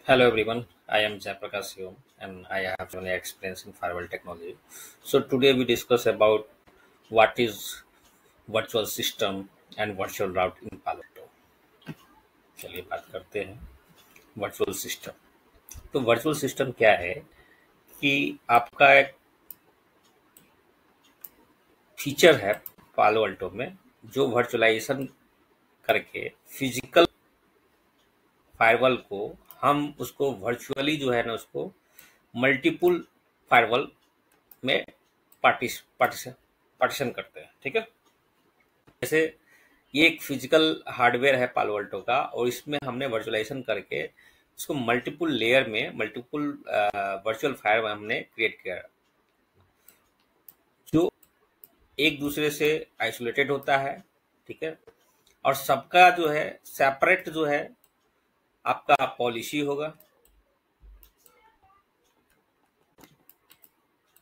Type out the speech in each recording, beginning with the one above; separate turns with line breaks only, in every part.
Hello everyone, I am Jayaprakash Yom and I have only experience in firewall technology. So today we discuss about what is virtual system and virtual route in Palo Alto. चलिए बात करते हैं virtual system. तो virtual system क्या है कि आपका एक फीचर है पालो अल्टो में जो वर्चुअलाइजेशन करके फिजिकल फायरवॉल को हम उसको वर्चुअली जो है ना उसको मल्टीपल फायरवॉल में पार्टीशन करते हैं। ठीक है, जैसे ये एक फिजिकल हार्डवेयर है पालो अल्टो का और इसमें हमने वर्चुअलाइजेशन करके इसको मल्टीपल लेयर में मल्टीपल वर्चुअल फायर हमने क्रिएट किया जो एक दूसरे से आइसोलेटेड होता है। ठीक है, और सबका जो है सेपरेट जो है आपका पॉलिसी होगा,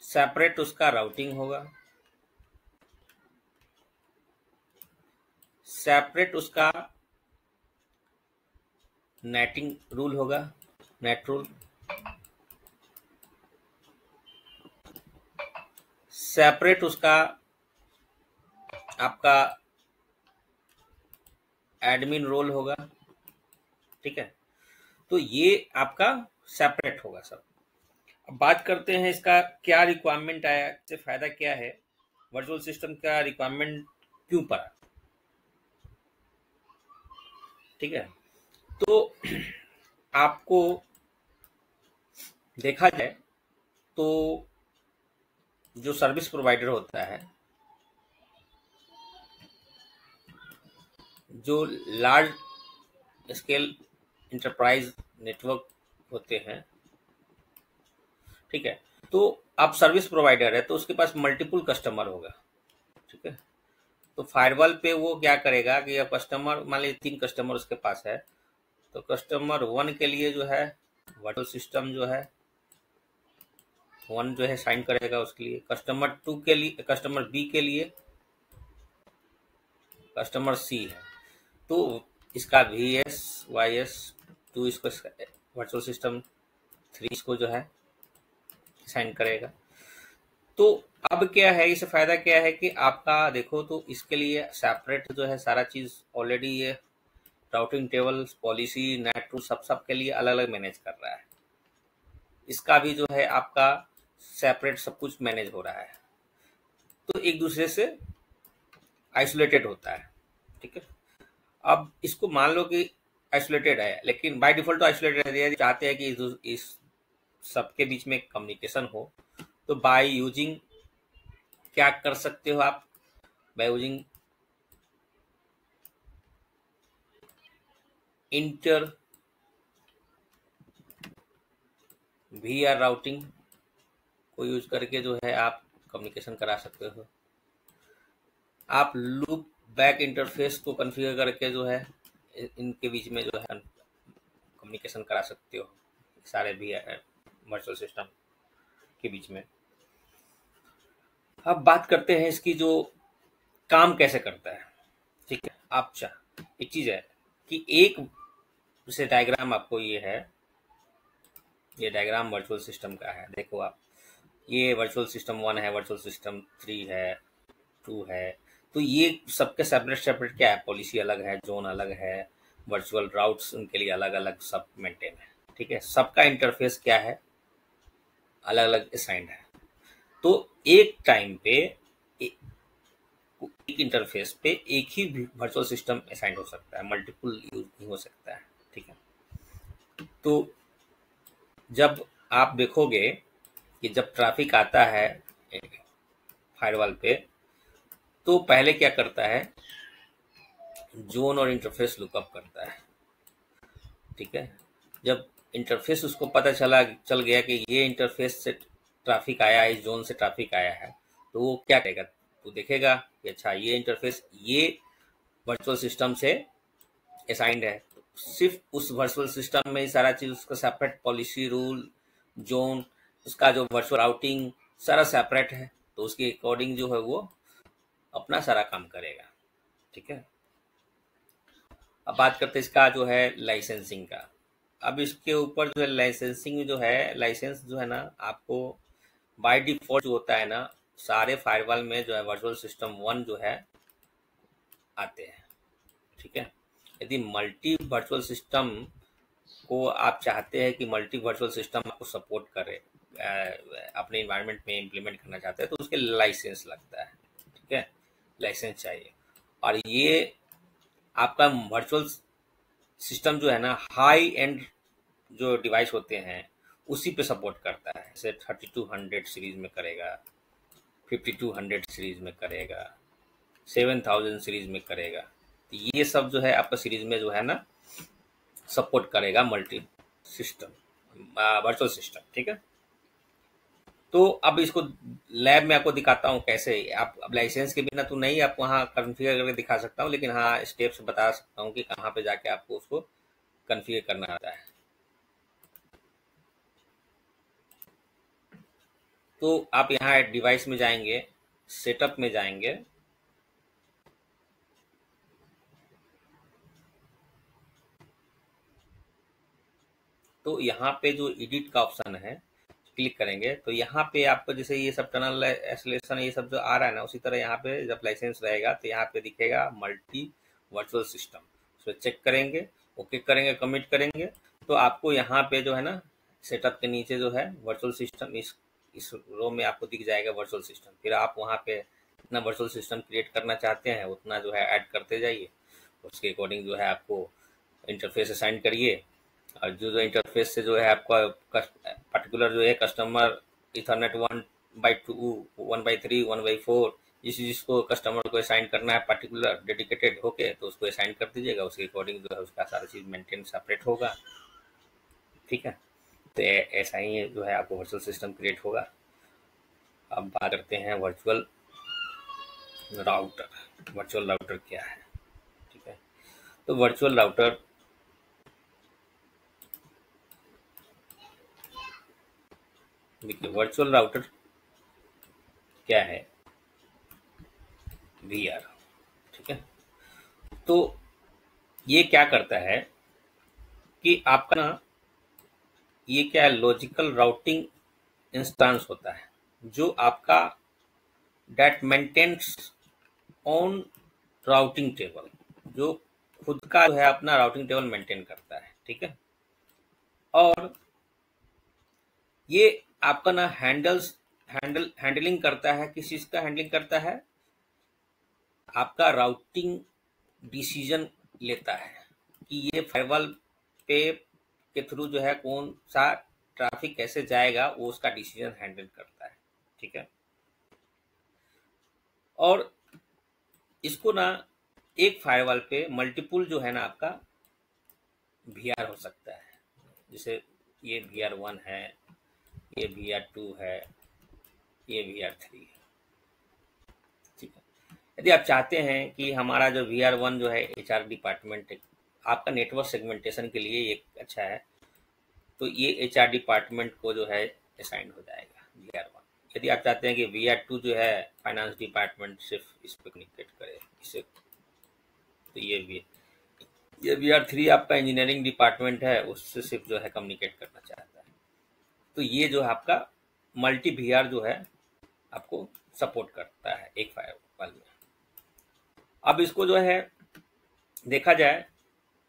सेपरेट उसका राउटिंग होगा, सेपरेट उसका नेटिंग रूल होगा, नेट रूल, सेपरेट उसका आपका एडमिन रोल होगा। ठीक है, तो ये आपका सेपरेट होगा सब। अब बात करते हैं इसका क्या रिक्वायरमेंट आया, इससे फायदा क्या है, वर्चुअल सिस्टम का रिक्वायरमेंट क्यों पड़ा। ठीक है, तो आपको देखा जाए तो जो सर्विस प्रोवाइडर होता है, जो लार्ज स्केल इंटरप्राइज नेटवर्क होते हैं, ठीक है, तो आप सर्विस प्रोवाइडर है तो उसके पास मल्टीपल कस्टमर होगा। ठीक है, तो फायरवॉल पे वो क्या करेगा कि अब कस्टमर मान लीजिए 3 कस्टमर उसके पास है, तो कस्टमर 1 के लिए जो है वर्चुअल सिस्टम जो है 1 जो है साइन करेगा, उसके लिए कस्टमर 2 के लिए, कस्टमर बी के लिए कस्टमर सी है, तो इसका वी एस वाई एस 2 इसको वर्चुअल सिस्टम 3 इसको जो है साइन करेगा। तो अब क्या है, इससे फायदा क्या है कि आपका देखो तो इसके लिए सेपरेट जो है सारा चीज ऑलरेडी ये routing table policy net rule सब के लिए अलग अलग मैनेज कर रहा है। इसका भी जो है आपका सेपरेट सब कुछ मैनेज हो रहा है, तो एक दूसरे से आइसोलेटेड होता है। ठीक है, अब इसको मान लो कि आइसोलेटेड है, लेकिन बाय डिफॉल्ट तो आइसोलेटेड है, चाहते हैं कि इस सबके बीच में कम्युनिकेशन हो, तो बाय यूजिंग क्या कर सकते हो आप, by using inter VR routing को यूज करके जो है आप कम्युनिकेशन करा सकते हो। आप लूप बैक इंटरफेस को कॉन्फ़िगर करके जो है इनके बीच में जो है कम्युनिकेशन करा सकते हो, सारे भी वर्चुअल सिस्टम के बीच में। अब बात करते हैं इसकी जो काम कैसे करता है। ठीक है, अच्छा एक चीज है कि एक जैसे डायग्राम आपको ये है, ये डायग्राम वर्चुअल सिस्टम का है। देखो आप, ये वर्चुअल सिस्टम 1 है, वर्चुअल सिस्टम 3 है, 2 है, तो ये सबके सेपरेट सेपरेट क्या है, पॉलिसी अलग है, जोन अलग है, वर्चुअल राउट्स उनके लिए अलग अलग सब मेंटेन है। ठीक है, सबका इंटरफेस क्या है, अलग अलग असाइंड है। तो एक टाइम पे एक इंटरफेस पे एक ही वर्चुअल सिस्टम असाइन हो सकता है, मल्टीपल यूज नहीं हो सकता है। ठीक है, तो जब आप देखोगे कि जब ट्रैफिक आता है फायरवॉल पे, तो पहले क्या करता है, जोन और इंटरफेस लुकअप करता है। ठीक है, जब इंटरफेस उसको पता चल गया कि ये इंटरफेस से ट्रैफिक आया है, इस जोन से ट्रैफिक आया है, तो वो क्या करेगा, तो देखेगा कि अच्छा ये इंटरफेस ये वर्चुअल सिस्टम से असाइंड है, तो सिर्फ उस वर्चुअल सिस्टम में ही सारा चीज, उसका सेपरेट पॉलिसी रूल जोन, उसका जो वर्चुअल राउटिंग सारा सेपरेट है, तो उसके अकॉर्डिंग जो है वो अपना सारा काम करेगा। ठीक है, अब बात करते हैं इसका जो है लाइसेंसिंग का। अब इसके ऊपर जो है लाइसेंसिंग जो है, लाइसेंस जो है ना आपको बाय डिफॉल्ट जो होता है ना, सारे फायरवॉल में जो है वर्चुअल सिस्टम 1 जो है आते हैं। ठीक है, यदि मल्टी वर्चुअल सिस्टम को आप चाहते हैं कि मल्टी वर्चुअल सिस्टम आपको सपोर्ट करे, अपने इन्वायरमेंट में इम्प्लीमेंट करना चाहते हैं, तो उसके लाइसेंस लगता है। ठीक है, लाइसेंस चाहिए। और ये आपका वर्चुअल सिस्टम जो है ना, हाई एंड जो डिवाइस होते हैं उसी पे सपोर्ट करता है। जैसे 3200 सीरीज में करेगा, 5200 सीरीज में करेगा, 7000 सीरीज में करेगा। तो ये सब जो है आपका सीरीज में जो है ना सपोर्ट करेगा मल्टी सिस्टम वर्चुअल सिस्टम। ठीक है, तो अब इसको लैब में आपको दिखाता हूँ कैसे। आप अब लाइसेंस के बिना तो नहीं आप वहाँ कन्फिगर करके दिखा सकता हूँ, लेकिन हाँ स्टेप्स बता सकता हूँ कि कहाँ पे जाके आपको उसको कन्फिगर करना आता है। तो आप यहाँ डिवाइस में जाएंगे, सेटअप में जाएंगे, तो यहाँ पे जो एडिट का ऑप्शन है क्लिक करेंगे, तो यहाँ पे आपको जैसे ये सब टनल एसोलेशन ये सब जो आ रहा है ना, उसी तरह यहाँ पे जब लाइसेंस रहेगा तो यहाँ पे दिखेगा मल्टी वर्चुअल सिस्टम, उसको चेक करेंगे, ओके करेंगे, कमिट करेंगे, तो आपको यहाँ पे जो है ना सेटअप के नीचे जो है वर्चुअल सिस्टम, इस रो में आपको दिख जाएगा वर्चुअल सिस्टम। फिर आप वहाँ पे जितना वर्चुअल सिस्टम क्रिएट करना चाहते हैं उतना जो है ऐड करते जाइए, उसके अकॉर्डिंग जो है आपको इंटरफेस असाइन करिए। और जो इंटरफेस से जो है आपका पर्टिकुलर जो है कस्टमर इथरनेट 1/2, 1/3, 1/4 जिसको कस्टमर को असाइन करना है पर्टिकुलर डेडिकेटेड होके, तो उसको असाइन कर दीजिएगा, उसके अकॉर्डिंग जो है उसका सारा चीज़ मेंटेन सेपरेट होगा। ठीक है, तो ऐसा ही जो है आपको वर्चुअल सिस्टम क्रिएट होगा। अब बात करते हैं वर्चुअल राउटर। वर्चुअल राउटर क्या है? ठीक है, तो वर्चुअल राउटर देखिए, वर्चुअल राउटर क्या है? VR। ठीक है, तो ये क्या करता है कि आपका ना ये क्या है, लॉजिकल राउटिंग इंस्टेंस होता है जो आपका data maintains on routing table, जो खुद का जो है अपना राउटिंग टेबल मेंटेन करता है। ठीक है, और ये आपका ना हैंडलिंग करता है, किस चीज का हैंडलिंग करता है? आपका राउटिंग डिसीजन लेता है कि ये फायरवॉल पे के थ्रू जो है कौन सा ट्रैफिक कैसे जाएगा, वो उसका डिसीजन हैंडल करता है। ठीक है, और इसको ना एक फायरवॉल पे मल्टीपुल जो है ना आपका VR हो सकता है। जैसे ये VR1 है, ये VR2 है, ये VR3 है। ठीक है, यदि आप चाहते हैं कि हमारा जो VR1 जो है HR डिपार्टमेंट आपका नेटवर्क सेगमेंटेशन के लिए एक अच्छा है, तो ये HR डिपार्टमेंट को जो है असाइन हो जाएगा VR1। यदि आप चाहते हैं कि VR2 जो है फाइनेंस डिपार्टमेंट सिर्फ इस पर कम्युनिकेट करे इसे, तो ये VR3 आपका इंजीनियरिंग डिपार्टमेंट है, उससे सिर्फ जो है कम्युनिकेट करना चाहता है। तो ये जो है आपका मल्टी VR जो है आपको सपोर्ट करता है एक फायरवॉल में। अब इसको जो है देखा जाए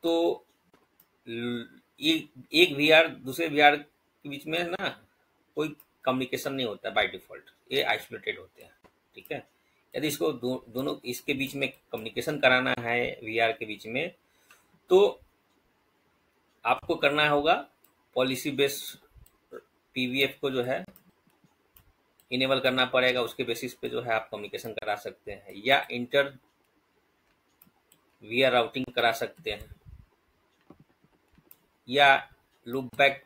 तो ये एक VR दूसरे VR के बीच में ना कोई कम्युनिकेशन नहीं होता बाय डिफॉल्ट, ये आइसोलेटेड होते हैं। ठीक है, यदि इसको दोनों इसके बीच में कम्युनिकेशन कराना है VR के बीच में, तो आपको करना होगा पॉलिसी बेस्ड PVF को जो है इनेबल करना पड़ेगा, उसके बेसिस पे जो है आप कम्युनिकेशन करा सकते हैं, या इंटर VR राउटिंग करा सकते हैं, या लूप बैक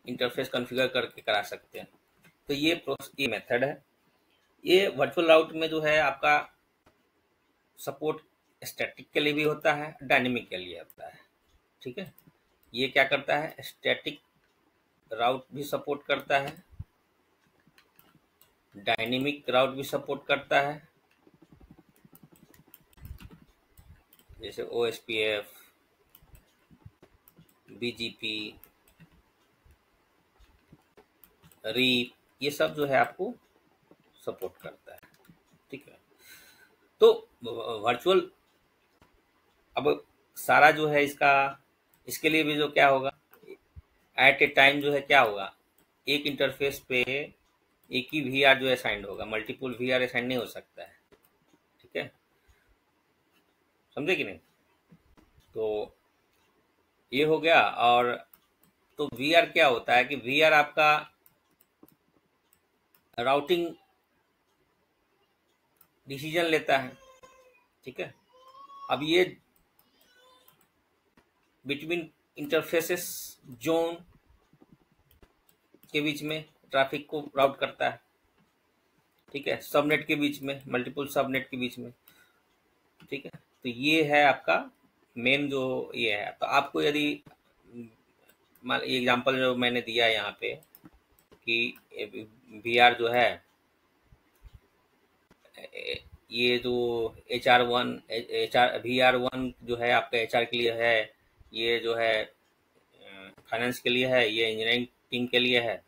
इंटरफेस कॉन्फ़िगर करके करा सकते हैं। तो ये मेथड है। ये वर्चुअल राउट में जो है आपका सपोर्ट स्टैटिक के लिए भी होता है, डायनेमिक के लिए होता है। ठीक है, ये क्या करता है, स्टैटिक राउट भी सपोर्ट करता है, डायनेमिक राउट भी सपोर्ट करता है, जैसे OSPF, BGP, रीप, ये सब जो है आपको सपोर्ट करता है। ठीक है, तो वर्चुअल अब सारा जो है इसके लिए भी जो क्या होगा, एट ए टाइम जो है क्या होगा, एक इंटरफेस पे एक ही VR जो असाइंड होगा, मल्टीपल VR असाइंड नहीं हो सकता है। ठीक है, समझे कि नहीं? तो ये हो गया। और तो VR क्या होता है कि VR आपका राउटिंग डिसीजन लेता है। ठीक है, अब ये बिटवीन इंटरफेसेस जोन के बीच में ट्रैफिक को राउट करता है। ठीक है, सबनेट के बीच में, मल्टीपल सबनेट के बीच में। ठीक है, तो ये है आपका मेन जो ये है। तो आपको यदि मान एग्जांपल जो मैंने दिया है यहाँ पे कि VR जो है, ये जो VR1 जो है आपका HR के लिए है, ये जो है फाइनेंस के लिए है, ये इंजीनियरिंग टीम के लिए है।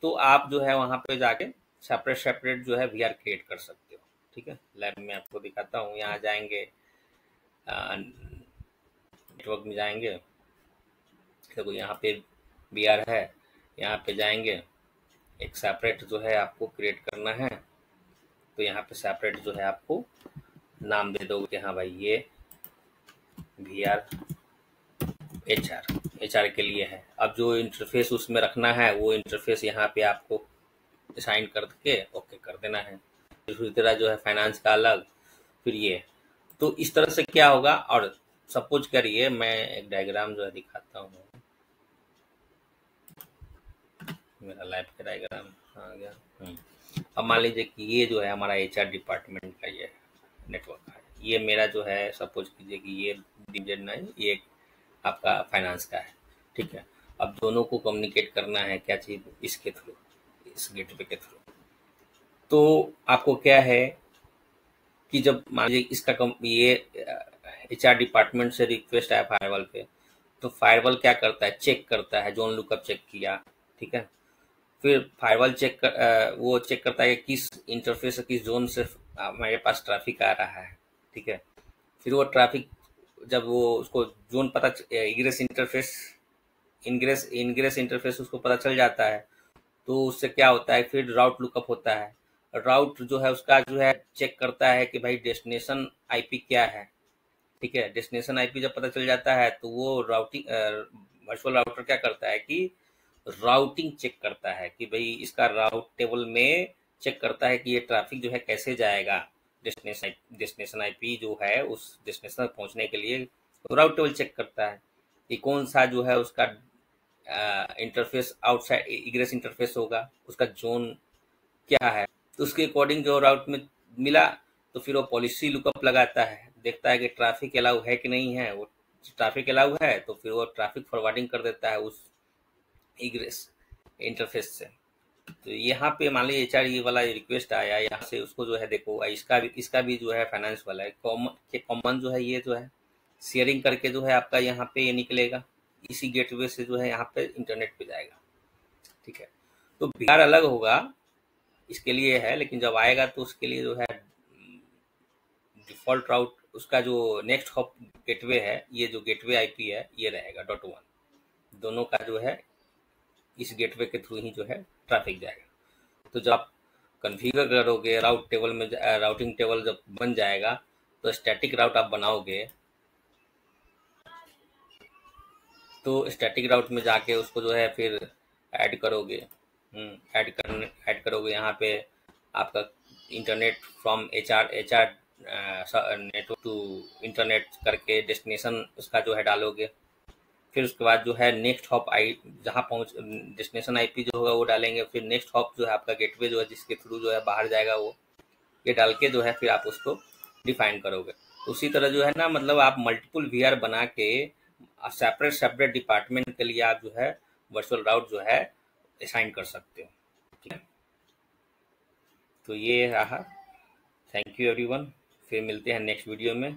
तो आप जो है वहाँ पे जाके सेपरेट सेपरेट जो है VR क्रिएट कर सकते हो। ठीक है, लैब में आपको दिखाता हूँ। यहाँ जाएंगे, नेटवर्क में जाएंगे, देखो यहाँ पे VR है, यहाँ पे जाएंगे, एक सेपरेट जो है आपको क्रिएट करना है। तो यहाँ पे सेपरेट जो है आपको नाम दे दोगे कि हाँ भाई ये VR HR के लिए है। अब जो इंटरफेस उसमें रखना है वो इंटरफेस यहाँ पे आपको असाइन करके ओके कर देना है। दूसरी तरह जो है फाइनेंस का अलग, फिर ये। तो इस तरह से क्या होगा, और सपोज करिए मैं एक डायग्राम जो है दिखाता हूँ, मेरा लैब का डायग्राम आ गया। अब मान लीजिए कि ये जो है हमारा HR डिपार्टमेंट का ये नेटवर्क है, ये मेरा जो है सपोज कीजिए कि ये डिविजन, ये आपका फाइनेंस का है। ठीक है, अब दोनों को कम्युनिकेट करना है क्या चीज़, इसके थ्रू, इस गेटवे के थ्रू। तो आपको क्या है कि जब मान लीजिए ये HR डिपार्टमेंट से रिक्वेस्ट आया फायरवॉल पे, तो फायरवॉल क्या करता है, चेक करता है, जोन लुकअप चेक किया। ठीक है, फिर फायरवॉल वो चेक करता है कि किस इंटरफेस से, किस जोन से हमारे पास ट्रैफिक आ रहा है। ठीक है, फिर वो ट्रैफिक जब वो उसको जोन पता, इनग्रेस इंटरफेस उसको पता चल जाता है, तो उससे क्या होता है, फिर राउट लुकअप होता है। राउट जो है उसका जो है चेक करता है कि भाई डेस्टिनेशन IP क्या है। ठीक है, डेस्टिनेशन IP जब पता चल जाता है तो वो वर्चुअल राउटर क्या करता है कि राउटिंग चेक करता है कि भाई इसका राउट टेबल में चेक करता है कि ये ट्रैफिक जो है कैसे जाएगा। डेस्टिनेशन IP जो है उस डेस्टिनेशन तक पहुंचने के लिए राउट टेबल चेक करता है कि कौन सा जो है उसका इंटरफेस आउटसाइड इग्रेस इंटरफेस होगा, उसका जोन क्या है। तो उसके अकॉर्डिंग जो राउट में मिला, तो फिर वो पॉलिसी लुकअप लगाता है, देखता है कि ट्रैफिक अलाउ है कि नहीं है। वो ट्रैफिक अलाउ है तो फिर वो ट्रैफिक फॉरवर्डिंग कर देता है उस इग्रेस इंटरफेस से। तो यहाँ पे मान लीजिए HR ये वाला रिक्वेस्ट आया, यहाँ से उसको जो है देखो, इसका भी जो है फाइनेंस वाला है, कॉमन जो है ये जो है शेयरिंग करके जो है आपका यहाँ पे ये निकलेगा, इसी गेटवे से जो है यहाँ पे इंटरनेट पे जाएगा। ठीक है, तो VR अलग होगा, इसके लिए है, लेकिन जब आएगा तो उसके लिए जो है डिफॉल्ट राउट, उसका जो नेक्स्ट हॉप गेटवे है, ये जो गेटवे IP है ये रहेगा .1। दोनों का जो है इस गेटवे के थ्रू ही जो है ट्रैफिक जाएगा। तो जब आप कन्फिगर करोगे राउट टेबल में, राउटिंग टेबल जब बन जाएगा, तो स्टैटिक राउट आप बनाओगे, तो स्टैटिक राउट में जाके उसको जो है फिर ऐड करोगे। ऐड करोगे यहाँ पे आपका internet from HR network to internet करके डेस्टिनेशन उसका जो है डालोगे। फिर उसके बाद जो है नेक्स्ट हॉप जहाँ पहुँच डेस्टिनेशन IP जो होगा वो डालेंगे। फिर नेक्स्ट हॉप जो है आपका गेटवे जो है जिसके थ्रू जो है बाहर जाएगा, वो ये डाल के जो है फिर आप उसको डिफाइन करोगे। उसी तरह जो है ना, मतलब आप मल्टीपल VR बना के सेपरेट डिपार्टमेंट के लिए आप जो है वर्चुअल राउट जो है असाइन कर सकते हो। ठीक है, तो ये रहा। थैंक यू एवरीवन, फिर मिलते हैं नेक्स्ट वीडियो में।